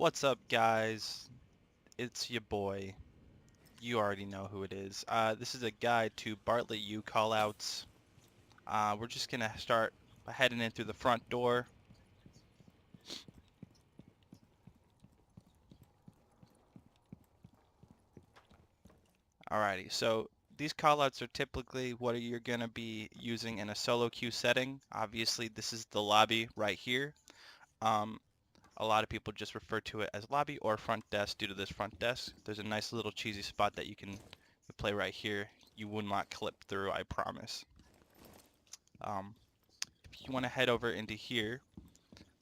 What's up, guys? It's your boy. You already know who it is. This is a guide to Bartlett U callouts. We're just gonna start by heading in through the front door. Alrighty, so these callouts are typically what you're gonna be using in a solo queue setting. Obviously, this is the lobby right here. Um, a lot of people just refer to it as lobby or front desk due to this front desk. There's a nice little cheesy spot that you can play right here. You will not clip through, I promise. Um, if you want to head over into here,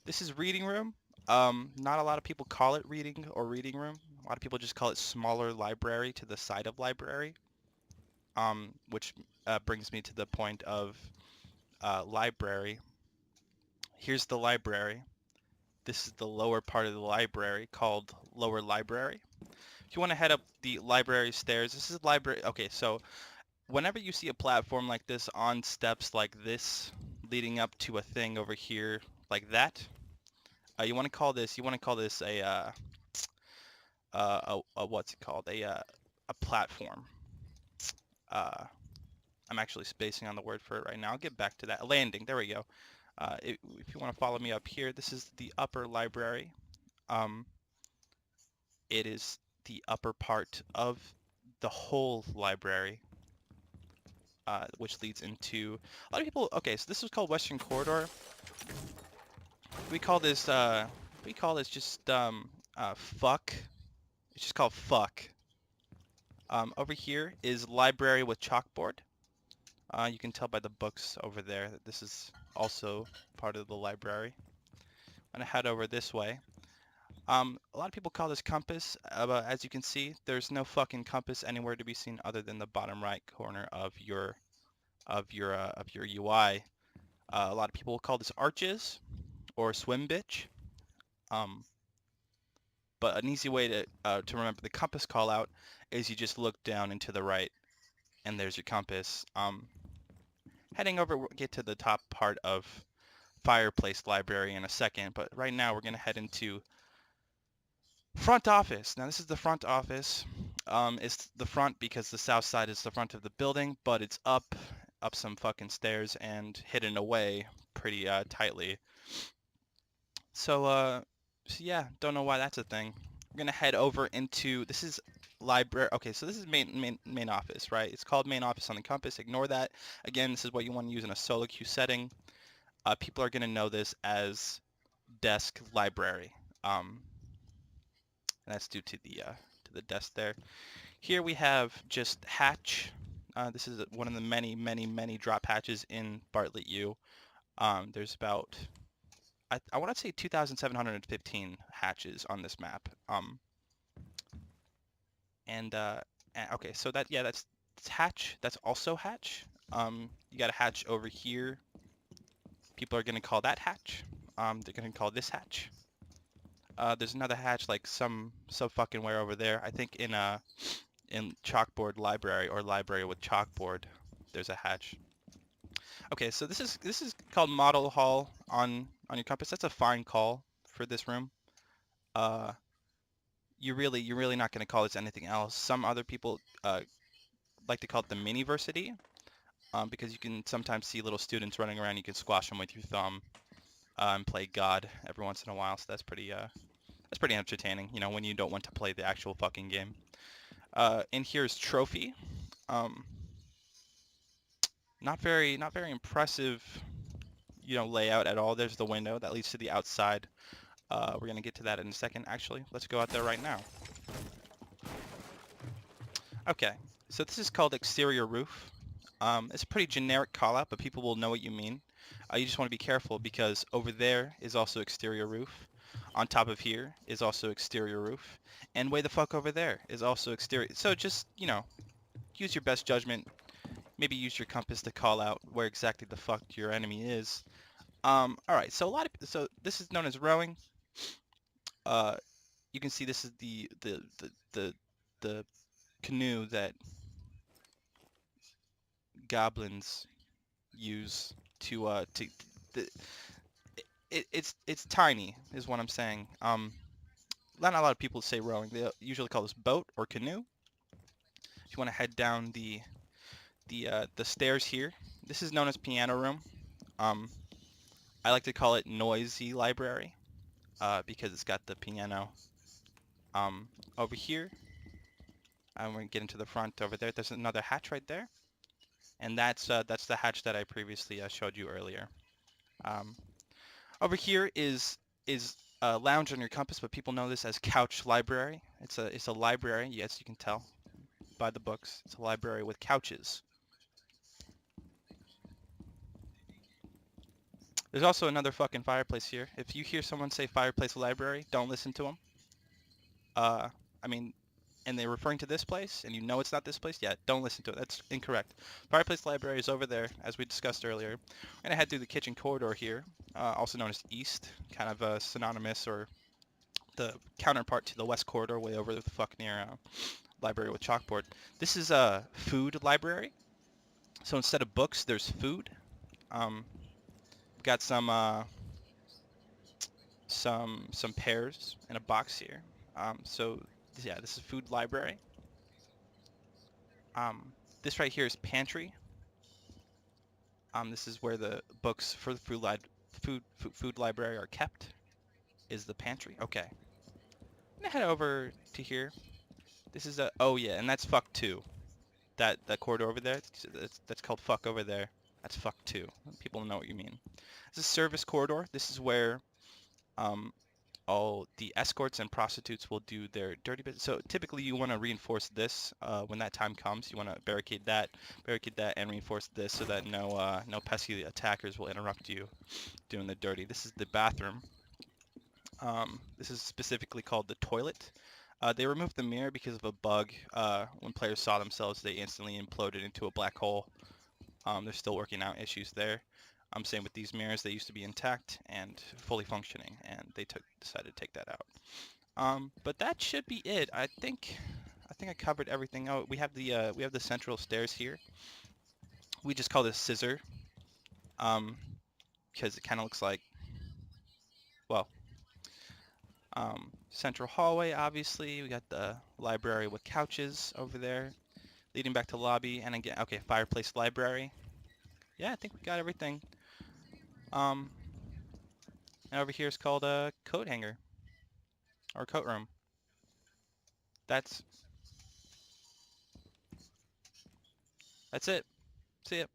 this is reading room. Not a lot of people call it reading or reading room. A lot of people just call it smaller library to the side of library. Which brings me to the point of library. Here's the library. This is the lower part of the library called lower library. If you want to head up the library stairs, this is library. Okay, so whenever you see a platform like this on steps like this, leading up to a thing over here like that, you want to call this. You want to call this a what's it called? A platform. Uh, I'm actually spacing on the word for it right now. I'll get back to that. A landing. There we go. If you want to follow me up here, this is the upper library. Um, it is the upper part of the whole library, which leads into a lot of people. Okay, so this is called Western Corridor. We call this just fuck. It's just called fuck. Over here is library with chalkboard. You can tell by the books over there that this is also part of the library. I'm gonna head over this way. A lot of people call this compass, but as you can see, there's no fucking compass anywhere to be seen other than the bottom right corner of your UI. A lot of people call this arches or swim bitch. Um, but an easy way to remember the compass call out is you just look down and to the right, and there's your compass. Heading over, we'll get to the top part of fireplace library in a second, but right now we're going to head into front office. Now this is the front office. It's the front because the south side is the front of the building, but it's up some fucking stairs and hidden away pretty tightly. So yeah, don't know why that's a thing. We're gonna head over into, this is library. Okay, so this is main office, right? It's called main office on the compass. Ignore that. Again, this is what you want to use in a solo queue setting. People are gonna know this as desk library. And that's due to the desk there. Here we have just hatch. This is one of the many drop hatches in Bartlett U. There's about I want to say 2,715 hatches on this map. Okay, so that's hatch. That's also hatch. You got a hatch over here. People are gonna call that hatch. They're gonna call this hatch. There's another hatch like some fucking where over there. I think in chalkboard library or library with chalkboard, there's a hatch. Okay, so this is called model hall on your compass. That's a fine call for this room. Uh, you're really not going to call this anything else. Some other people like to call it the mini-versity, because you can sometimes see little students running around. You can squash them with your thumb and play God every once in a while. So that's pretty entertaining. You know, when you don't want to play the actual fucking game. In here is trophy. Um, not very impressive, layout at all. There's the window that leads to the outside. We're gonna get to that in a second. Actually, let's go out there right now. Okay, so this is called exterior roof. It's a pretty generic call out, but people will know what you mean. You just want to be careful because over there is also exterior roof. On top of here is also exterior roof. And way the fuck over there is also exterior. So just, use your best judgment. Maybe use your compass to call out where exactly the fuck your enemy is. All right, so this is known as rowing. You can see this is the canoe that goblins use to the, it's tiny is what I'm saying. not a lot of people say rowing. They usually call this boat or canoe. If you want to head down the stairs here, this is known as piano room. Um, I like to call it noisy library because it's got the piano over here. I'm going to get into the front over there. There's another hatch right there, and that's the hatch that I previously showed you earlier. Um, Over here is a lounge on your compass, but people know this as couch library. It's a library, yes, you can tell by the books. It's a library with couches. There's also another fucking fireplace here. If you hear someone say fireplace library, don't listen to them. Uh, I mean, and they're referring to this place, and you know it's not this place, yeah, don't listen to it. That's incorrect. Fireplace library is over there, as we discussed earlier. I'm gonna head through the kitchen corridor here, also known as east, kind of synonymous or the counterpart to the west corridor, way over the fuck near library with chalkboard. This is a food library. So instead of books, there's food. We've got some pears in a box here. So yeah, this is food library. This right here is pantry. This is where the books for the food library are kept. Is the pantry. Okay. I'm gonna head over to here. This is a, oh yeah, and that's fuck 2. That corridor over there, that's called fuck over there. That's fuck 2. People know what you mean. This is service corridor. This is where um, all the escorts and prostitutes will do their dirty bit. So typically you want to reinforce this when that time comes. You want to barricade that, and reinforce this so that no pesky attackers will interrupt you doing the dirty. This is the bathroom. This is specifically called the toilet. They removed the mirror because of a bug. When players saw themselves, they instantly imploded into a black hole. They're still working out issues there. Same with these mirrors. They used to be intact and fully functioning, and they decided to take that out. But that should be it. I think I covered everything. Oh, we have the central stairs here. We just call this scissor, because it kind of looks like, well, central hallway. Obviously, we got the library with couches over there, leading back to lobby, and again, okay, fireplace library. Yeah, I think we got everything. And over here is called a coat hanger or coat room. That's it. See ya.